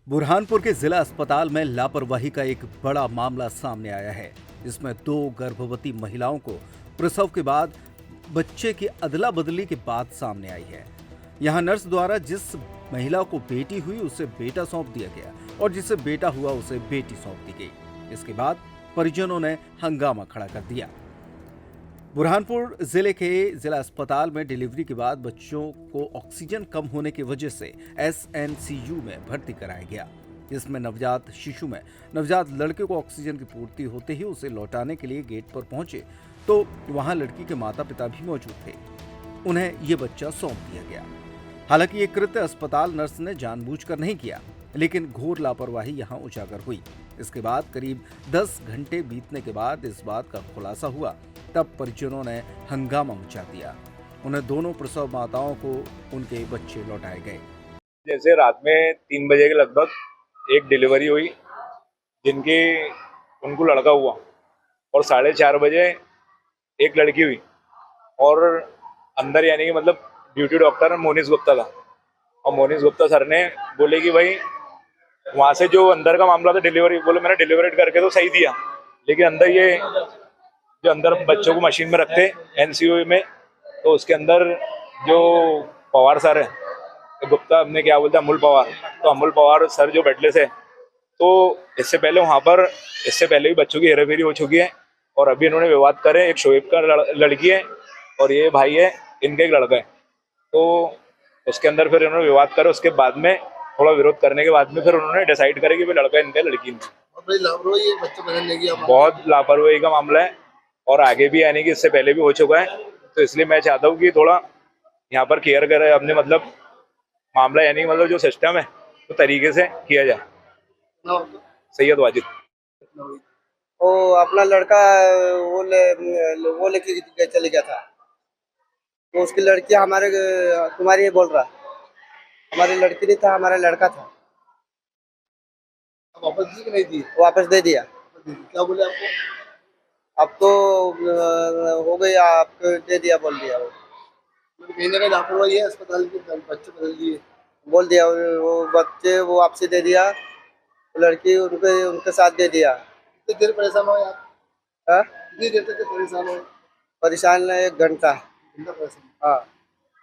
बुरहानपुर के जिला अस्पताल में लापरवाही का एक बड़ा मामला सामने आया है। इसमें 2 गर्भवती महिलाओं को प्रसव के बाद बच्चे की अदला बदली की बात सामने आई है। यहां नर्स द्वारा जिस महिला को बेटी हुई उसे बेटा सौंप दिया गया और जिसे बेटा हुआ उसे बेटी सौंप दी गई। इसके बाद परिजनों ने हंगामा खड़ा कर दिया। बुरहानपुर जिले के जिला अस्पताल में डिलीवरी के बाद बच्चों को ऑक्सीजन कम होने की वजह से एसएनसीयू में भर्ती कराया गया। इसमें नवजात शिशु में नवजात लड़के को ऑक्सीजन की पूर्ति होते ही उसे लौटाने के लिए गेट पर पहुंचे तो वहां लड़की के माता पिता भी मौजूद थे। उन्हें ये बच्चा सौंप दिया गया। हालांकि ये कृत्य अस्पताल नर्स ने जानबूझकर नहीं किया, लेकिन घोर लापरवाही यहां उजागर हुई। इसके बाद करीब 10 घंटे बीतने के बाद इस बात का खुलासा हुआ, तब परिजनों ने हंगामा मचा दिया। उन्हें दोनों प्रसव माताओं को उनके बच्चे लौटाए गए। जैसे रात में 3 बजे के लगभग एक डिलीवरी हुई जिनकी उनको लड़का हुआ और 4:30 बजे एक लड़की हुई और अंदर यानी कि मतलब ड्यूटी डॉक्टर मोनीश गुप्ता था और मोनीश गुप्ता सर ने बोले कि भाई वहाँ से जो अंदर का मामला था डिलीवरी, बोले मैंने डिलीवरी करके तो सही दिया, लेकिन अंदर ये जो अंदर बच्चों को मशीन में रखते एनसीयू में, तो उसके अंदर जो पवार सर है, गुप्ता हमने क्या बोलते अमूल पवार, तो अमूल पवार सर जो बैठले से, तो इससे पहले वहाँ पर इससे पहले भी बच्चों की हेराफेरी हो चुकी है और अभी इन्होंने विवाद करे। एक शोएब का लड़की है और ये भाई है, इनका एक लड़का है, तो उसके अंदर फिर इन्होंने विवाद करे। उसके बाद में थोड़ा विरोध करने के बाद में फिर उन्होंने डिसाइड करे कि भाई लड़का इनका लड़की इनकी। बहुत लापरवाही का मामला है और आगे भी यानी कि इससे पहले भी हो चुका है, तो इसलिए मैं चाहता हूँ कि थोड़ा यहाँ पर केयर करे अपने मतलब मामला यानी कि मतलब जो सिस्टम है तो तरीके से किया जाए। सैयद वाजिद वो अपना लड़का वो लेके चले गया था, तो उसकी लड़की तुम्हारी बोल रहा, हमारी लड़की नहीं था, हमारा लड़का था। अब वापस दी कि नहीं दी? वापस दे दिया। क्या बोले आपको? अब तो हो गई, आपको दे दिया बोल दिया। वो कहीं ना कहीं लापरवाही है अस्पताल की, बच्चे बदल दिए बोल दिया, वो बच्चे वो आपसे दे दिया, लड़की उनके साथ दे दिया। कितनी देर परेशान हो आप? हाँ? कितनी देर तक परेशान हो? परेशान 1 घंटा। परेशान? हाँ।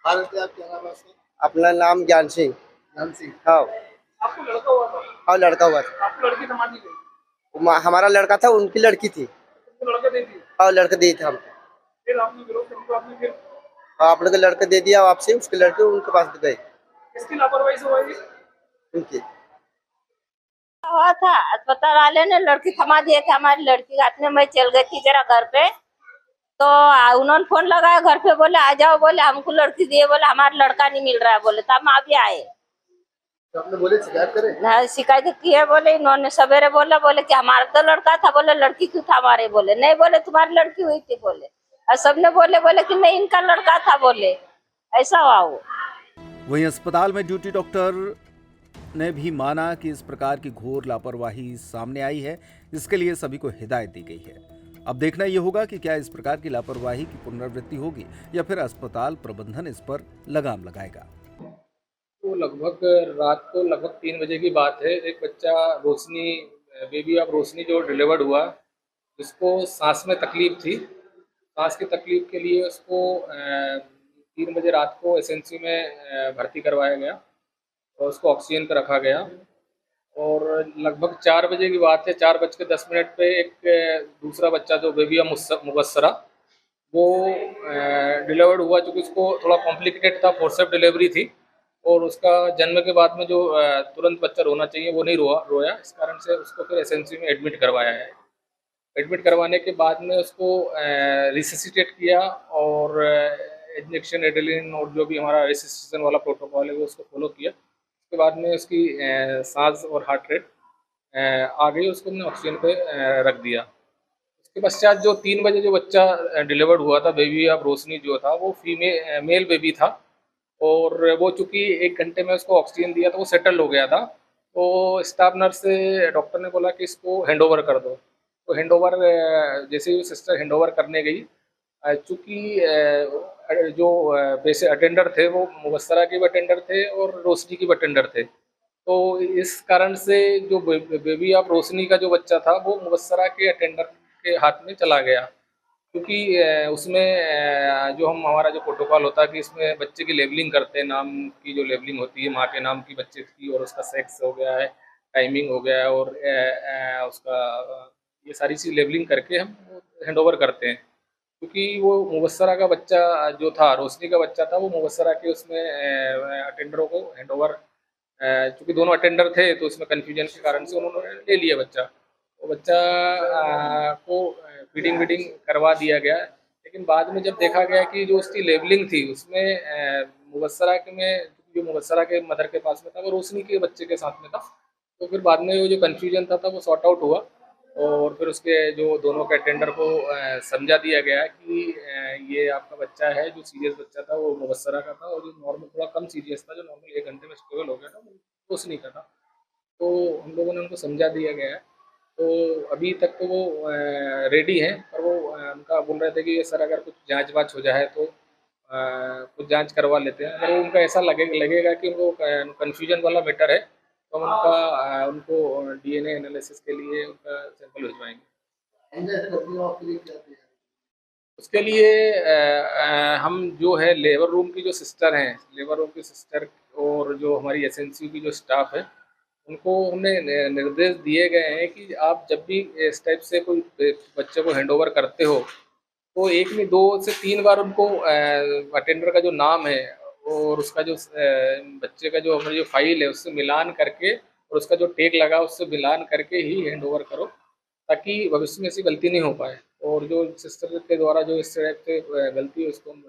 हालत है, आप क्या नाम है आपका? अपना नाम ज्ञान सिंह। ज्ञान सिंह। हाँ। आपको लड़का हुआ था? हाँ, लड़का हुआ था। आपको लड़की थमा दी गई? हमारा लड़का था, उनकी लड़की थी। तुमको लड़का दे दी? हाँ, लड़का दिए थे हम। फिर आपने विरोध करने को आपने फिर आप लोग लड़के दे दिया वापसी, उसके लड़के उनके पास गए। किसकी लापरवाही से हुआ ये? उनकी हुआ था, अस्पताल वाले ने लड़की थमा दिए थे हमारी लड़की के हाथ में। मैं चल गई थी जरा घर पे, तो उन्होंने फोन लगाया घर पे, बोले आ जाओ, बोले हमको लड़की दिए, बोले हमारा लड़का नहीं मिल रहा है, बोले तो हम अभी आए। तो आपने बोले शिकायत करे? हाँ, शिकायत की है, बोले इन्होंने सवेरे बोले कि हमारा तो लड़का था, बोले लड़की क्यों था हमारे, बोले नहीं, बोले तुम्हारी लड़की हुई थी, बोले और सबने बोले कि नहीं इनका लड़का था, बोले ऐसा हुआ। वो वहीं अस्पताल में ड्यूटी डॉक्टर ने भी माना कि इस प्रकार की घोर लापरवाही सामने आई है, जिसके लिए सभी को हिदायत दी गई है। अब देखना यह होगा कि क्या इस प्रकार की लापरवाही की पुनरावृत्ति होगी या फिर अस्पताल प्रबंधन इस पर लगाम लगाएगा। तो रात को लगभग 3 बजे की बात है। एक बच्चा रोशनी, बेबी ऑफ रोशनी जो डिलीवर्ड हुआ, जिसको सांस में तकलीफ थी, सांस की तकलीफ के लिए उसको 3 बजे रात को एसएनसी में भर्ती करवाया गया और उसको ऑक्सीजन पर रखा गया। और लगभग 4 बजे की बात है, 4:10 पे एक दूसरा बच्चा जो बेबी ऑफ मुबस्सरा वो डिलीवर्ड हुआ, चूँकि उसको थोड़ा कॉम्प्लिकेटेड था, फोर्सेप डिलीवरी थी और उसका जन्म के बाद में जो तुरंत बच्चा रोना चाहिए वो नहीं रोया। इस कारण से उसको फिर एसएनसी में एडमिट करवाया है। एडमिट करवाने के बाद में उसको रिससिटेट किया और इंजेक्शन, एड्रेनलिन और जो भी हमारा रिससिटेशन वाला प्रोटोकॉल है वो उसको फॉलो किया। उसके बाद में उसकी सांस और हार्ट रेट आ गई, उसको हमने ऑक्सीजन पे रख दिया। उसके पश्चात जो 3 बजे जो बच्चा डिलीवर्ड हुआ था, बेबी ऑफ रोशनी जो था, वो मेल बेबी था और वो चूँकि 1 घंटे में उसको ऑक्सीजन दिया तो वो सेटल हो गया था। तो स्टाफ नर्स से डॉक्टर ने बोला कि इसको हैंडओवर कर दो। तो हैंडओवर जैसे ही सिस्टर हैंडओवर करने गई, चूँकि जो वैसे अटेंडर थे वो मुबस्सरा के भी अटेंडर थे और रोशनी के भी अटेंडर थे, तो इस कारण से जो बेबी ऑफ रोशनी का जो बच्चा था वो मुबस्सरा के अटेंडर के हाथ में चला गया, क्योंकि उसमें जो हमारा जो प्रोटोकॉल होता है कि इसमें बच्चे की लेबलिंग करते हैं, नाम की जो लेबलिंग होती है, माँ के नाम की बच्चे की, और उसका सेक्स हो गया है, टाइमिंग हो गया है, और उसका ये सारी चीज़ लेबलिंग करके हम हैंड ओवर करते हैं। क्योंकि वो मुबस्सरा का बच्चा जो था, रोशनी का बच्चा था, वो मुबस्सरा के उसमें अटेंडरों को हैंड ओवर, चूँकि दोनों अटेंडर थे तो उसमें कन्फ्यूजन के कारण से उन्होंने ले लिया बच्चा। वो बच्चा को फीडिंग वीडिंग करवा दिया गया, लेकिन बाद में जब देखा गया कि जो उसकी लेबलिंग थी उसमें मुबस्सरा के में, जो मुबस्सरा के मदर के पास में था वो रोशनी के बच्चे के साथ में था। तो फिर बाद में वो जो कन्फ्यूजन था वो सॉर्ट आउट हुआ, और फिर उसके जो दोनों के अटेंडर को समझा दिया गया कि ये आपका बच्चा है, जो सीरियस बच्चा था वो मुबस्सरा का था, और जो नॉर्मल थोड़ा कम सीरियस था, जो नॉर्मल 1 घंटे में स्टेबल हो गया था, वो रोशनी का था। तो हम लोगों ने उनको समझा दिया गया है। तो अभी तक तो वो रेडी हैं, पर वो उनका बोल रहे थे कि सर अगर कुछ जाँच वाँच हो जाए तो कुछ जाँच करवा लेते हैं। अगर उनका ऐसा लगेगा कि उनको कन्फ्यूजन वाला मैटर है, तो हम उनको डीएनए एनालिसिस के लिए उनका सैंपल भिजवाएँगे। हमने ऐसे करती हूँ आपके लिए क्या तैयारी? उसके लिए हम जो है लेबर रूम की जो सिस्टर हैं, लेबर रूम की सिस्टर और जो हमारी एसएनसीयू की जो स्टाफ है, उनको हमने निर्देश दिए गए हैं कि आप जब भी इस टाइप से कोई बच्चे को हैंड ओवर करते हो, तो एक नहीं 2 से 3 बार उनको अटेंडर का जो नाम है और उसका जो बच्चे का जो हमारी जो फाइल है उससे मिलान करके, और उसका जो टैग लगा उससे मिलान करके ही हैंड ओवर करो, ताकि भविष्य में ऐसी गलती नहीं हो पाए। और जो सिस्टर के द्वारा जो इस टाइप से गलती है उसको हम